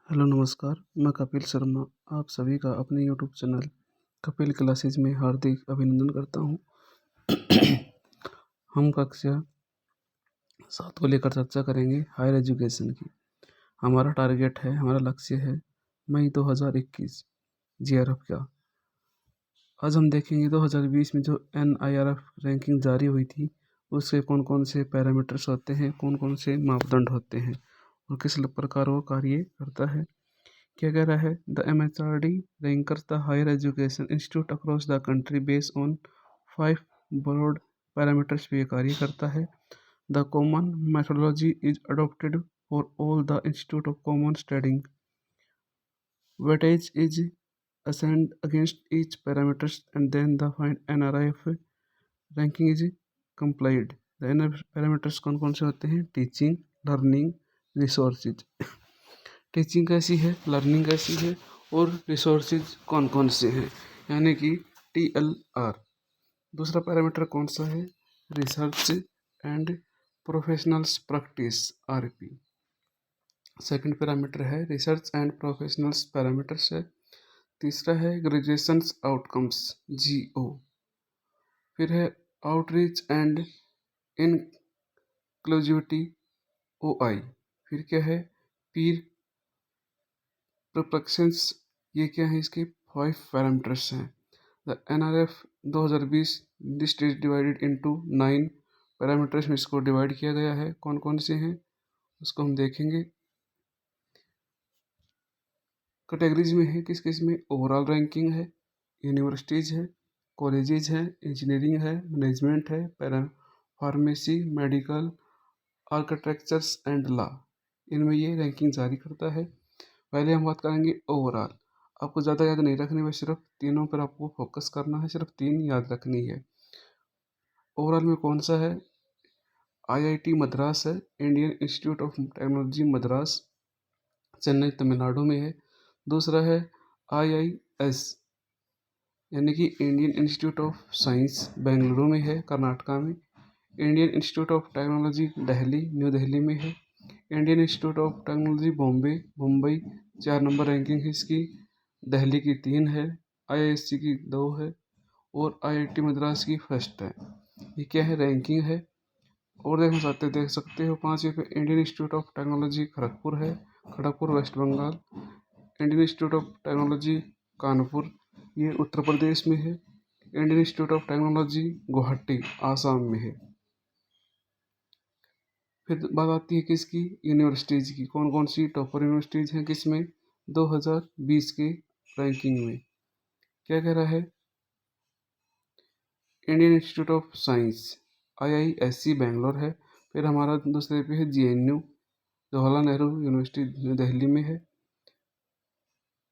Hello नमस्कार, मैं कपिल शर्मा आप सभी का अपने यूट्यूब चैनल कपिल क्लासेस में हार्दिक अभिनंदन करता हूँ। हम कक्षा 7 को लेकर चर्चा करेंगे हायर एजुकेशन की। हमारा टारगेट है, हमारा लक्ष्य है मई 2021 जीआरएफ का। आज हम देखेंगे 2020 में जो एनआईआरएफ रैंकिंग जारी हुई थी, उससे कौन कौन से पैरामीटर्स होते हैं, कौन कौन से मापदंड होते हैं और किस प्रकार वो कार्य करता है। क्या कह रहा है? The MHRD ranks the higher education institute across the country based on 5 broad parameters पे ये कार्य करता है। The common methodology is adopted for all the institute of common studying. Weightage is assigned against each parameters and then the find NRIF ranking is complied. The NRIF parameters कौन कौन से होते हैं? Teaching, learning, resources. टीचिंग कैसी है, learning कैसी है और रिसोर्सेज कौन कौन से हैं, यानी कि TLR। दूसरा पैरामीटर कौन सा है? Research and professionals practice RP। Second parameter है रिसर्च एंड प्रोफेशनल्स पैरामीटर्स है। तीसरा है ग्रेजुएशन आउटकम्स GO। फिर है आउटरीच एंड इंक्लूसिविटी OI। फिर क्या है? पीर प्रोपेक्शंस। ये क्या है? इसके 5 पैरामीटर्स हैं। The NRF 2020 list is divided into 9 parameters में इसको डिवाइड किया गया है। कौन कौन से हैं उसको हम देखेंगे। कैटेगरीज में है, किस किस में? ओवरऑल रैंकिंग है, यूनिवर्सिटीज है, कॉलेजेज है, इंजीनियरिंग है, मैनेजमेंट है, para pharmacy, medical, architectures and law. इनमें ये रैंकिंग जारी करता है। पहले हम बात करेंगे ओवरऑल। आपको ज़्यादा याद नहीं रखनी है, सिर्फ तीनों पर आपको फोकस करना है, सिर्फ 3 याद रखनी है। ओवरऑल में कौन सा है? IIT मद्रास है, Indian institute of technology Madras Chennai Tamil Nadu में है। दूसरा है IIS यानी कि Indian institute of science Bengaluru में है, कर्नाटका में। Indian institute of technology Delhi new Delhi में है। Indian institute of technology Bombay Mumbai 4 number ranking है इसकी। दिल्ली की 3 है, IISc की 2 है और IIT मद्रास की फर्स्ट है। ये क्या है? रैंकिंग है। और देख सकते हो 5वीं पे Indian institute of technology Kharagpur है, Kharagpur west Bengal. Indian institute of technology Kanpur, ये उत्तर प्रदेश में है। Indian institute of technology Guwahati Assam में है। फिर बात आती है किसकी? यूनिवर्सिटीज़ की। कौन कौन सी टॉपर यूनिवर्सिटीज़ हैं किसमें? 2020 के रैंकिंग में। क्या कह रहा है? Indian institute of science IISc Bangalore है। फिर हमारा दूसरे पे है JNU Jawaharlal Nehru university new Delhi में है।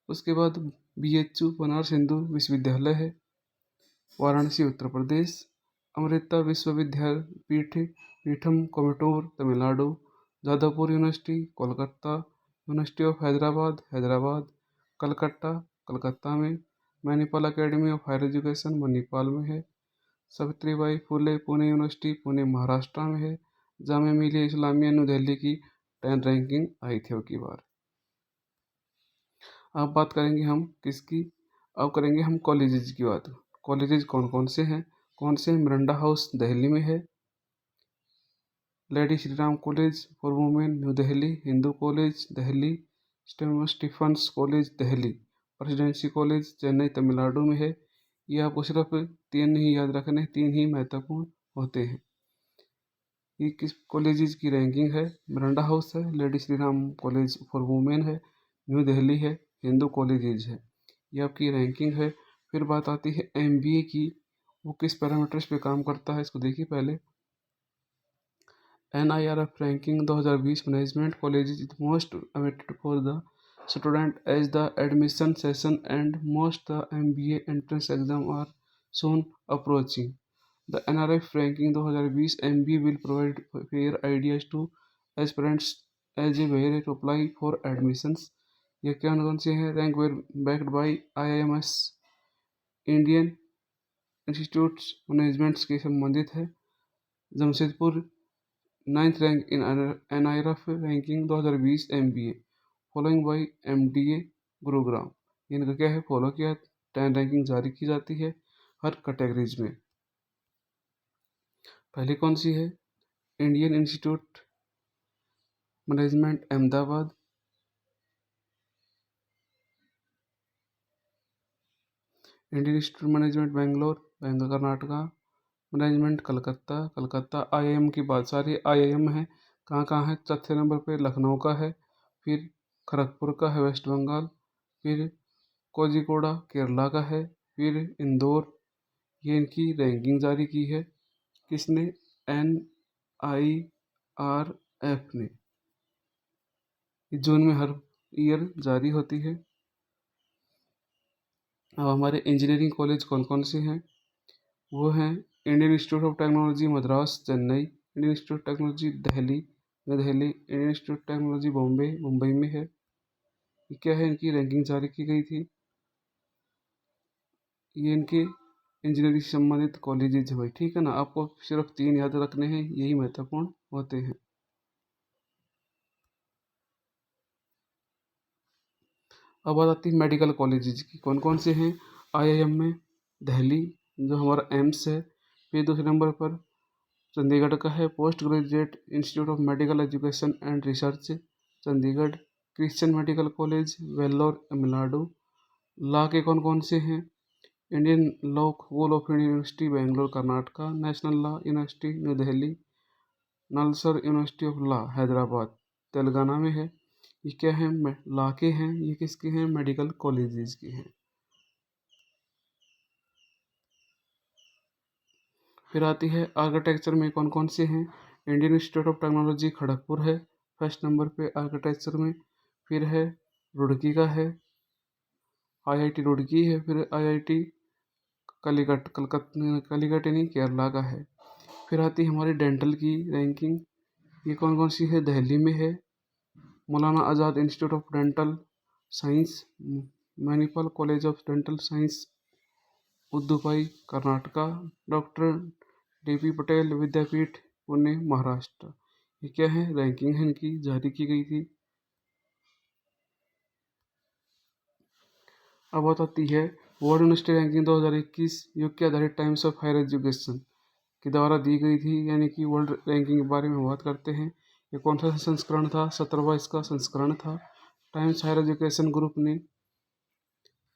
उसके बाद BHU बनारस हिंदू विश्वविद्यालय है, Varanasi Uttar Pradesh. Amrita Vishwavidyapeeth Peetham Coimbatore Tamil Nadu. Jadavpur university Kolkata. University of Hyderabad Hyderabad. Calcutta Calcutta में। Manipal academy of higher education Manipal में है। सावित्रीबाई फुले पुणे यूनिवर्सिटी पुणे महाराष्ट्र में है। जामिया मिलिया इस्लामिया न्यू दिल्ली की 10 रैंकिंग आई थी अब की बार। अब बात करेंगे हम किसकी? अब करेंगे हम कॉलेजेस की बात। कॉलेजेस कौन कौन से हैं? मिरांडा हाउस दिल्ली में है। Lady Shri Ram College for Women New Delhi. Hindu College Delhi. Stephen's College Delhi. Presidency College Chennai Tamil Nadu में है। ये आपको सिर्फ 3 ही याद रखने, 3 ही महत्वपूर्ण होते हैं। ये किस कॉलेजेस की रैंकिंग है? मिरांडा हाउस है, Lady Shri Ram College for women है, न्यू दिल्ली है, हिंदू कॉलेजेस है। ये आपकी रैंकिंग है। फिर बात आती है MBA की। वो किस पैरामीटर्स पे काम करता है इसको देखिए पहले। NIRF ranking 2020 management colleges is most awaited for the student as the admission session and most the MBA entrance exam are soon approaching. The NRF ranking 2020 MBA will provide fair ideas to aspirants as a way to apply for admissions. ये कौन कौन से हैं? Rank were backed by IIMS Indian institute management के संबंधित है। Jamshedpur 9th rank in NIRF ranking 2020 MBA following by MDA Gurugram. इनका क्या है, फॉलो किया, 10 रैंकिंग जारी की जाती है हर कैटेगरीज में। पहली कौन सी है, Indian institute management Ahmedabad, Indian institute management Bangalore, Bangalore Karnataka, management Calcutta, Calcutta. IIM की बात, सारी IIM है, कहाँ कहाँ है, चौथे नंबर पे लखनऊ का है, फिर खड़गपुर का है वेस्ट बंगाल, फिर कोझिकोड़ा केरला का है, फिर इंदौर। ये इनकी रैंकिंग जारी की है किसने, NIRF ने। जून में हर ईयर जारी होती है। अब हमारे इंजीनियरिंग कॉलेज कौन कौन से हैं, वो हैं Indian institute of technology Madras Chennai, Indian institute of technology Delhi Nai Delhi, Indian institute of technology Bombay Mumbai में है। ये क्या है, इनकी रैंकिंग जारी की गई थी। ये इनके इंजीनियरिंग से संबंधित कॉलेजेज है भाई, ठीक है ना। आपको सिर्फ 3 याद रखने हैं, यही महत्वपूर्ण होते हैं। अब बात आती है मेडिकल कॉलेजेज की, कौन कौन से हैं। IIM में दिल्ली, जो हमारा एम्स है। फिर दूसरे नंबर पर चंडीगढ़ का है post graduate institute of medical education and research Chandigarh, Christian medical college Vellore Tamil Nadu. Law के कौन कौन से हैं, Indian law school of university Bangalore Karnataka, national law university new Delhi, NALSAR university of law Hyderabad Telangana में है। ये क्या है, लॉ के हैं, ये किसके हैं, मेडिकल कॉलेजेस के हैं। फिर आती है आर्किटेक्चर में कौन कौन से हैं, Indian institute of technology Kharagpur है फर्स्ट नंबर पे आर्किटेक्चर में। फिर है रुड़की का है, IIT रुड़की है। फिर IIT कलिकट कलिकट यानी केरला का है। फिर आती है हमारी डेंटल की रैंकिंग, ये कौन कौन सी है, दिल्ली में है Maulana Azad institute of dental science, Manipal college of dental science Udupi Karnataka, doctor DP Patel Vidyapeeth Pune Maharashtra. ये क्या है, रैंकिंग है इनकी, जारी की गई थी। अब बात आती है वर्ल्ड यूनिवर्सिटी रैंकिंग 2021, जो कि आधारित टाइम्स ऑफ हायर एजुकेशन के द्वारा दी गई थी, यानी कि वर्ल्ड रैंकिंग के बारे में बात करते हैं। ये कौन सा संस्करण था, 17वां इसका संस्करण था। टाइम्स हायर एजुकेशन ग्रुप ने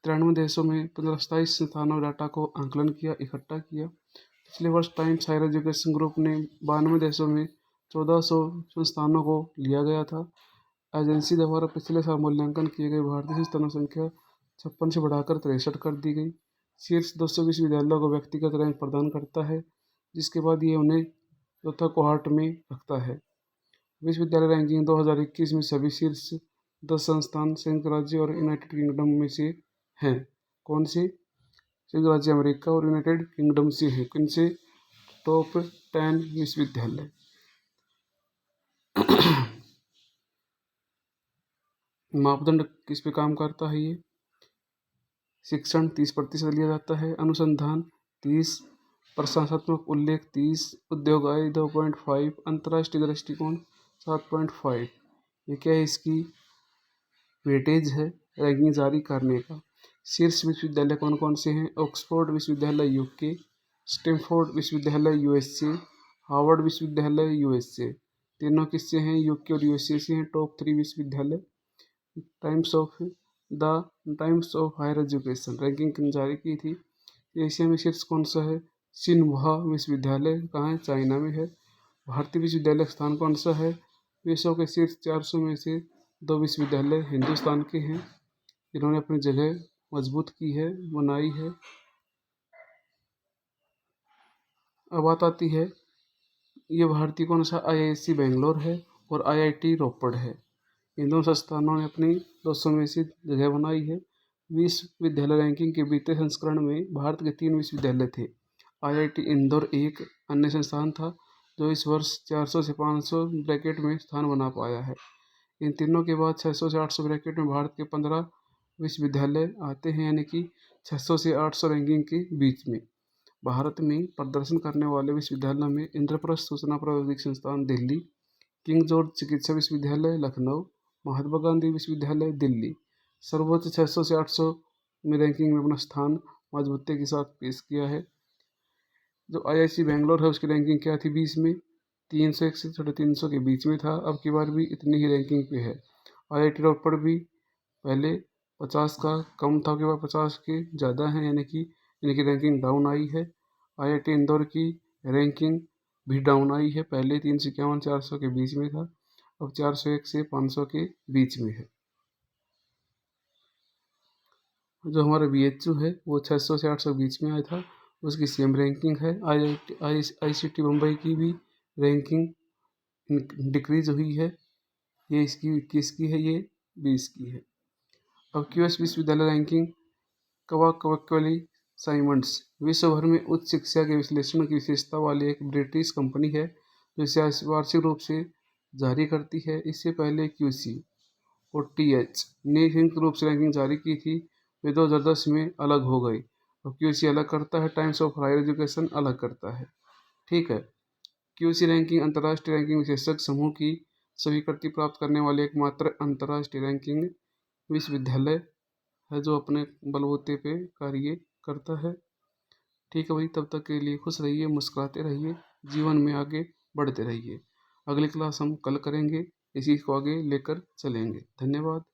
93 देशों में 27 संस्थानों डाटा को आंकलन किया, इकट्ठा किया। पिछले वर्ष टाइम्स हायर एजुकेशन ग्रुप ने 92 देशों में 1400 संस्थानों को लिया गया था। एजेंसी द्वारा पिछले साल मूल्यांकन किए गए भारतीय संस्थानों की संख्या 56 से बढ़ाकर 63 कर दी गई। शीर्ष 200 विश्वविद्यालयों को व्यक्तिगत रैंक प्रदान करता है, जिसके बाद ये उन्हें चौथा कोहॉर्ट में रखता है। विश्वविद्यालय रैंकिंग 2021 में सभी शीर्ष 10 संस्थान संयुक्त राज्य और यूनाइटेड किंगडम में से हैं। कौन से, संयुक्त राज्य अमेरिका और यूनाइटेड किंगडम से है। किनसे, टॉप 10 विश्वविद्यालय। मापदंड किस पे काम करता है, ये शिक्षण 30% लिया जाता है, अनुसंधान 30, प्रशंसात्मक उल्लेख 30, उद्योग आय 2.5, अंतर्राष्ट्रीय दृष्टिकोण 7.5। ये क्या है, इसकी वेटेज है रैंकिंग जारी करने का। शीर्ष विश्वविद्यालय कौन कौन से हैं, ऑक्सफोर्ड विश्वविद्यालय UK, स्टैनफोर्ड विश्वविद्यालय USA, हार्वर्ड विश्वविद्यालय USA। तीनों किससे हैं, UK और USA से हैं, टॉप 3 विश्वविद्यालय। Times of Times of higher Education ranking जारी की थी। एशिया में शीर्ष कौन सा है, सिन्हुआ विश्वविद्यालय कहाँ है, चाइना में है। भारतीय विश्वविद्यालय स्थान कौन सा है, विश्व के शीर्ष 400 में से 2 विश्वविद्यालय हिंदुस्तान के हैं, जिन्होंने अपनी जगह मजबूत की है, बनाई है। अब बात आती है, ये भारतीय कौन सा, IISc बेंगलोर है और IIT रोपड़ है। इन दोनों संस्थानों ने अपनी 200 में से जगह बनाई है। विश्वविद्यालय रैंकिंग के बीते संस्करण में भारत के 3 विश्वविद्यालय थे। IIT इंदौर एक अन्य संस्थान था, जो इस वर्ष 400 से 500 ब्रैकेट में स्थान बना पाया है। इन तीनों के बाद 600 से 800 ब्रैकेट में भारत के 15 विश्वविद्यालय आते हैं, यानी कि 600 से 800 रैंकिंग के बीच में। भारत में प्रदर्शन करने वाले विश्वविद्यालयों में इंद्रप्रस्थ सूचना प्रौद्योगिकी संस्थान दिल्ली, किंग जॉर्ज चिकित्सा विश्वविद्यालय लखनऊ, महात्मा गांधी विश्वविद्यालय दिल्ली सर्वोच्च 600 से 800 में रैंकिंग में अपना स्थान मजबूती के साथ पेश किया है। जो IIC बेंगलोर है उसकी रैंकिंग क्या थी 20 में, 301 से 350 के बीच में था, अब की बार भी इतनी ही रैंकिंग पे है। IIT रोपड़ भी पहले 50 का कम था, अब की बार 50 के ज़्यादा है, यानी कि इनकी रैंकिंग डाउन आई है। IIT इंदौर की रैंकिंग भी डाउन आई है, पहले 351 400 के बीच में था, अब 401 से 500 के बीच में है। जो हमारा BHU है वो 600 से 800 के बीच में आया था, उसकी सेम रैंकिंग है। ICT मुंबई की भी रैंकिंग डिक्रीज हुई है, ये इसकी 21 की है, ये 20 की है। अब QS विश्वविद्यालय रैंकिंग कवाकवली साइमंड्स विश्व भर में उच्च शिक्षा के विश्लेषण की विशेषता वाली एक ब्रिटिश कंपनी है जो इसे वार्षिक रूप से जारी करती है। इससे पहले QC और TH ने संयुक्त रूप से रैंकिंग जारी की थी, वे 2010 में अलग हो गई। अब QC अलग करता है, टाइम्स ऑफ हायर एजुकेशन अलग करता है। ठीक है। QC रैंकिंग अंतर्राष्ट्रीय रैंकिंग विशेषज्ञ समूह की स्वीकृति प्राप्त करने वाले एकमात्र अंतर्राष्ट्रीय रैंकिंग विश्वविद्यालय है जो अपने बलबूते पे कार्य करता है। ठीक है भाई, तब तक के लिए खुश रहिए, मुस्कुराते रहिए, जीवन में आगे बढ़ते रहिए। अगली क्लास हम कल करेंगे, इसी को आगे लेकर चलेंगे। धन्यवाद।